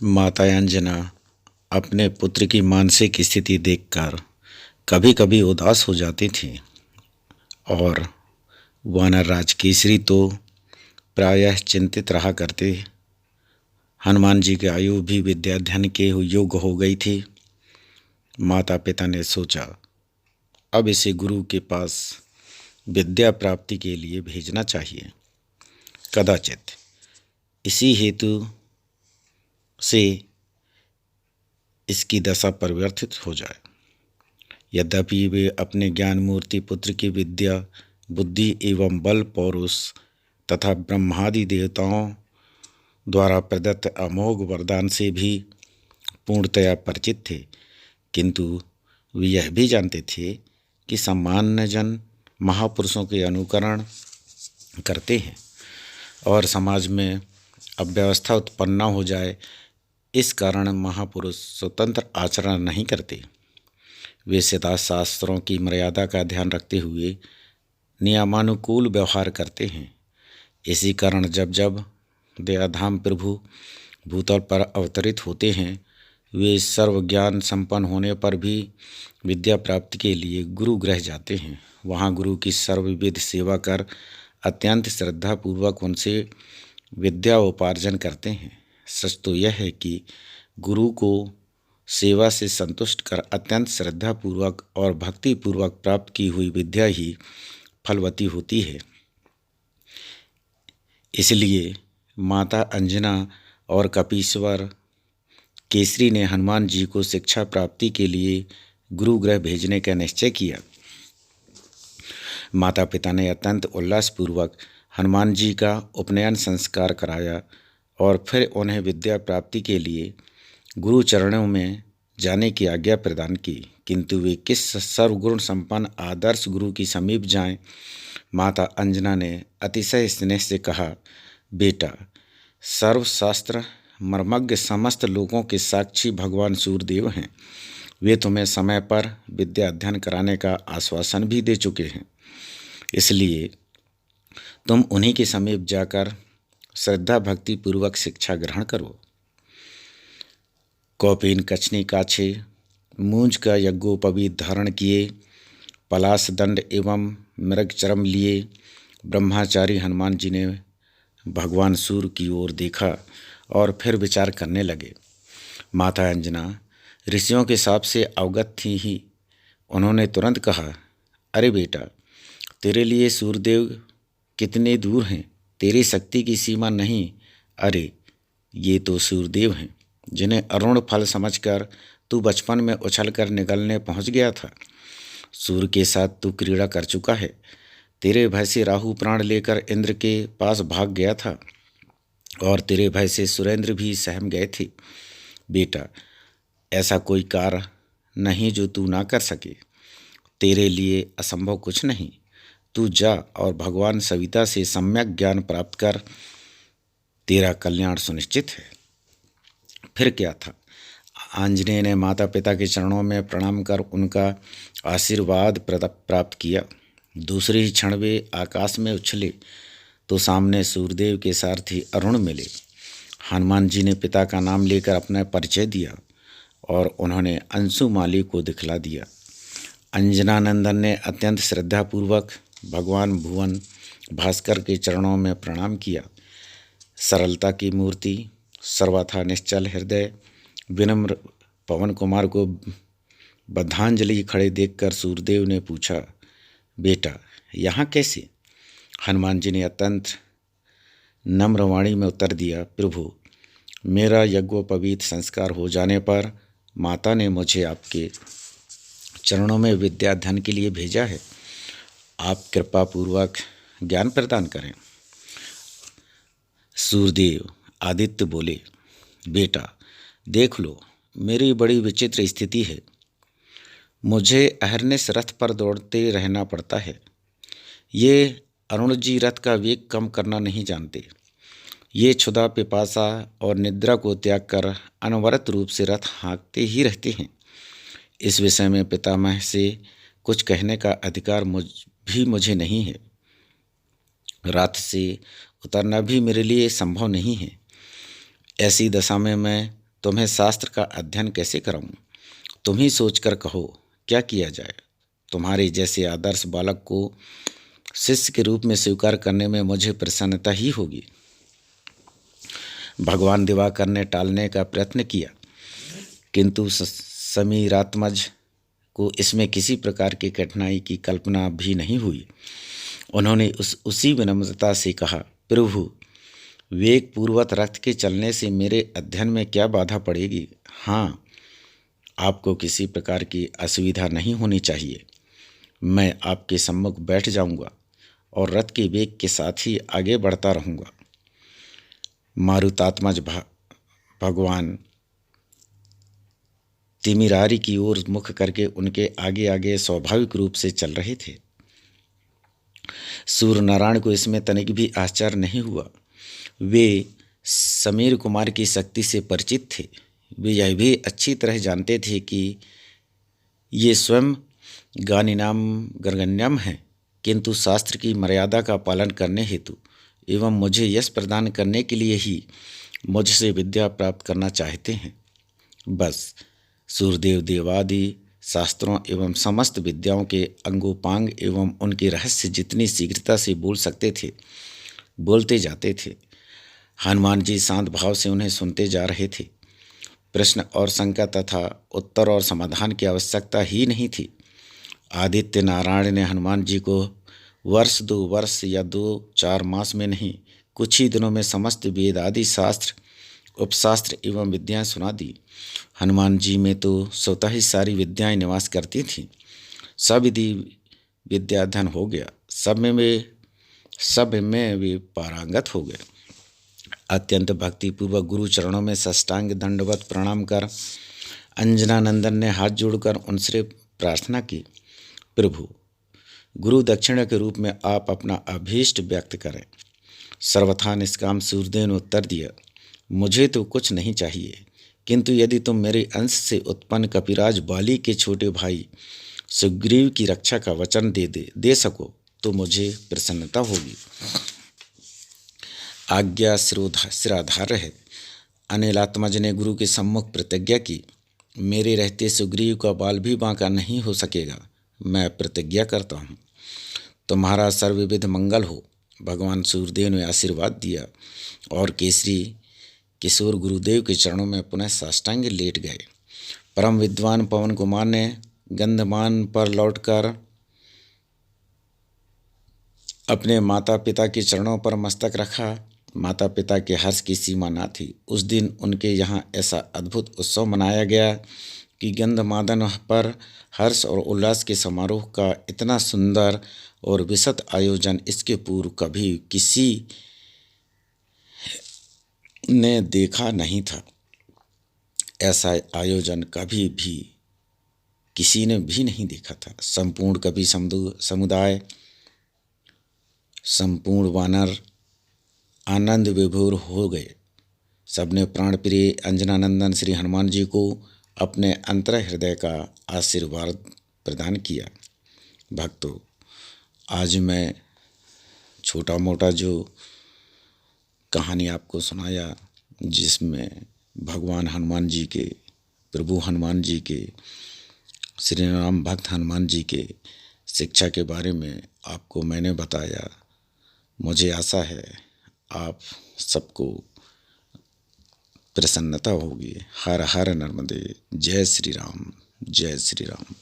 माता अंजना अपने पुत्र की मानसिक स्थिति देखकर कभी कभी उदास हो जाती थी और वानरराज केसरी तो प्रायः चिंतित रहा करते। हनुमान जी की आयु भी विद्याध्ययन के योग्य हो गई थी। माता पिता ने सोचा अब इसे गुरु के पास विद्या प्राप्ति के लिए भेजना चाहिए। कदाचित इसी हेतु से इसकी दशा परिवर्तित हो जाए। यद्यपि वे अपने ज्ञान मूर्ति पुत्र की विद्या बुद्धि एवं बल पौरुष तथा ब्रह्मादि देवताओं द्वारा प्रदत्त अमोघ वरदान से भी पूर्णतया परिचित थे, किंतु वे यह भी जानते थे कि सामान्य जन महापुरुषों के अनुकरण करते हैं और समाज में अव्यवस्था उत्पन्न न हो जाए, इस कारण महापुरुष स्वतंत्र आचरण नहीं करते। वे सदा शास्त्रों की मर्यादा का ध्यान रखते हुए नियमानुकूल व्यवहार करते हैं। इसी कारण जब जब दयाधाम प्रभु भूतल पर अवतरित होते हैं, वे सर्वज्ञान संपन्न होने पर भी विद्या प्राप्ति के लिए गुरु गृह जाते हैं। वहाँ गुरु की सर्वविध सेवा कर अत्यंत श्रद्धापूर्वक उनसे विद्या उपार्जन करते हैं। सच तो यह है कि गुरु को सेवा से संतुष्ट कर अत्यंत श्रद्धापूर्वक और भक्तिपूर्वक प्राप्त की हुई विद्या ही फलवती होती है। इसलिए माता अंजना और कपीश्वर केसरी ने हनुमान जी को शिक्षा प्राप्ति के लिए गुरुगृह भेजने का निश्चय किया। माता पिता ने अत्यंत उल्लासपूर्वक हनुमान जी का उपनयन संस्कार कराया और फिर उन्हें विद्या प्राप्ति के लिए गुरु चरणों में जाने की आज्ञा प्रदान की। किंतु वे किस सर्वगुण संपन्न आदर्श गुरु की समीप जाएं? माता अंजना ने अतिशय स्नेह से कहा, बेटा, सर्वशास्त्र मर्मज्ञ समस्त लोगों के साक्षी भगवान सूर्यदेव हैं। वे तुम्हें समय पर विद्या अध्ययन कराने का आश्वासन भी दे चुके हैं। इसलिए तुम उन्हीं के समीप जाकर श्रद्धा भक्ति पूर्वक शिक्षा ग्रहण करो। कौपीन कछनी काछे मूंज का यज्ञोपवीत धारण किए, पलाश दंड एवं मृग चरम लिए ब्रह्मचारी हनुमान जी ने भगवान सूर्य की ओर देखा और फिर विचार करने लगे। माता अंजना ऋषियों के शाप से अवगत थी ही। उन्होंने तुरंत कहा, अरे बेटा, तेरे लिए सूर्यदेव कितने दूर हैं, तेरी शक्ति की सीमा नहीं। अरे ये तो सूर्यदेव हैं जिन्हें अरुण फल समझकर तू बचपन में उछलकर निगलने पहुंच गया था। सूर्य के साथ तू क्रीड़ा कर चुका है। तेरे भय से राहु प्राण लेकर इंद्र के पास भाग गया था और तेरे भय से सुरेंद्र भी सहम गए थे। बेटा, ऐसा कोई कार्य नहीं जो तू ना कर सके। तेरे लिए असंभव कुछ नहीं। तू जा और भगवान सविता से सम्यक ज्ञान प्राप्त कर, तेरा कल्याण सुनिश्चित है। फिर क्या था? आंजनेय ने माता पिता के चरणों में प्रणाम कर उनका आशीर्वाद प्राप्त किया। दूसरे ही क्षण वे आकाश में उछले तो सामने सूर्यदेव के सारथी अरुण मिले। हनुमान जी ने पिता का नाम लेकर अपना परिचय दिया और उन्होंने अंशुमाली को दिखला दिया। अंजनानंदन ने अत्यंत श्रद्धापूर्वक भगवान भुवन भास्कर के चरणों में प्रणाम किया। सरलता की मूर्ति, सर्वथा निश्चल हृदय, विनम्र पवन कुमार को बद्धांजलि खड़े देखकर सूर्यदेव ने पूछा, बेटा, यहाँ कैसे? हनुमान जी ने अत्यंत नम्र वाणी में उत्तर दिया, प्रभु, मेरा यज्ञोपवीत संस्कार हो जाने पर माता ने मुझे आपके चरणों में विद्या अध्ययन के लिए भेजा है। आप कृपा पूर्वक ज्ञान प्रदान करें। सूर्यदेव आदित्य बोले, बेटा, देख लो, मेरी बड़ी विचित्र स्थिति है। मुझे अहरनिश रथ पर दौड़ते रहना पड़ता है। ये अरुण जी रथ का वेग कम करना नहीं जानते। ये क्षुधा, पिपासा और निद्रा को त्याग कर अनवरत रूप से रथ हाँकते ही रहते हैं। इस विषय में पितामह से कुछ कहने का अधिकार मुझे नहीं है। रथ से उतरना भी मेरे लिए संभव नहीं है। ऐसी दशा में मैं तुम्हें शास्त्र का अध्ययन कैसे कराऊं? तुम ही सोच कर कहो, क्या किया जाए? तुम्हारे जैसे आदर्श बालक को शिष्य के रूप में स्वीकार करने में मुझे प्रसन्नता ही होगी। भगवान दिवाकर ने टालने का प्रयत्न किया, किंतु समीरात्मज को इसमें किसी प्रकार की कठिनाई की कल्पना भी नहीं हुई। उन्होंने उसी विनम्रता से कहा, प्रभु, वेग पूर्वक रथ के चलने से मेरे अध्ययन में क्या बाधा पड़ेगी? हाँ, आपको किसी प्रकार की असुविधा नहीं होनी चाहिए। मैं आपके सम्मुख बैठ जाऊंगा और रथ के वेग के साथ ही आगे बढ़ता रहूंगा। मारुतात्मज भगवान तिमिरारी की ओर मुख करके उनके आगे आगे स्वाभाविक रूप से चल रहे थे। सूर्य नारायण को इसमें तनिक भी आश्चर्य नहीं हुआ। वे समीर कुमार की शक्ति से परिचित थे। वे यह भी अच्छी तरह जानते थे कि ये स्वयं गानिनाम गर्गण्यम हैं, किंतु शास्त्र की मर्यादा का पालन करने हेतु एवं मुझे यश प्रदान करने के लिए ही मुझसे विद्या प्राप्त करना चाहते हैं। बस सूर्यदेव देवादि शास्त्रों एवं समस्त विद्याओं के अंगोपांग एवं उनके रहस्य जितनी शीघ्रता से बोल सकते थे बोलते जाते थे। हनुमान जी शांत भाव से उन्हें सुनते जा रहे थे। प्रश्न और शंका तथा उत्तर और समाधान की आवश्यकता ही नहीं थी। आदित्य नारायण ने हनुमान जी को वर्ष 2 वर्ष या 2-4 मास में नहीं, कुछ ही दिनों में समस्त वेद आदि शास्त्र, उपशास्त्र एवं विद्याएं सुना दी। हनुमान जी में तो स्वतः ही सारी विद्याएं निवास करती थीं। सब विधि विद्याधन हो गया। सब में वे पारंगत हो गए। अत्यंत भक्तिपूर्वक गुरु चरणों में साष्टांग दंडवत प्रणाम कर अंजनानंदन ने हाथ जोड़कर उनसे प्रार्थना की, प्रभु, गुरु दक्षिणा के रूप में आप अपना अभीष्ट व्यक्त करें। सर्वथा निष्काम सूर्यदेव ने उत्तर दिया, मुझे तो कुछ नहीं चाहिए, किंतु यदि तुम मेरे अंश से उत्पन्न कपिराज बाली के छोटे भाई सुग्रीव की रक्षा का वचन दे सको तो मुझे प्रसन्नता होगी। आज्ञा सिराधार्य है। अनिलात्मज ने गुरु के सम्मुख प्रतिज्ञा की, मेरे रहते सुग्रीव का बाल भी बांका नहीं हो सकेगा। मैं प्रतिज्ञा करता हूँ, तुम्हारा सर्वविध मंगल हो। भगवान सूर्यदेव ने आशीर्वाद दिया और केसरी किशोर गुरुदेव के चरणों में पुनः साष्टांग लेट गए। परम विद्वान पवन कुमार ने गंधमान पर लौटकर अपने माता पिता के चरणों पर मस्तक रखा। माता पिता के हर्ष की सीमा न थी। उस दिन उनके यहाँ ऐसा अद्भुत उत्सव मनाया गया कि गंधमादन पर हर्ष और उल्लास के समारोह का इतना सुंदर और विशद आयोजन इसके पूर्व कभी किसी ने देखा नहीं था। ऐसा आयोजन कभी भी किसी ने भी नहीं देखा था। संपूर्ण कवि समुदाय, संपूर्ण वानर आनंद विभोर हो गए। सबने प्राण प्रिय अंजनानंदन श्री हनुमान जी को अपने अंतर हृदय का आशीर्वाद प्रदान किया। भक्तों, आज मैं छोटा मोटा जो कहानी आपको सुनाया, जिसमें भगवान हनुमान जी के, प्रभु हनुमान जी के, श्री राम भक्त हनुमान जी के शिक्षा के बारे में आपको मैंने बताया। मुझे आशा है आप सबको प्रसन्नता होगी। हर हर नर्मदे। जय श्री राम, जय श्री राम।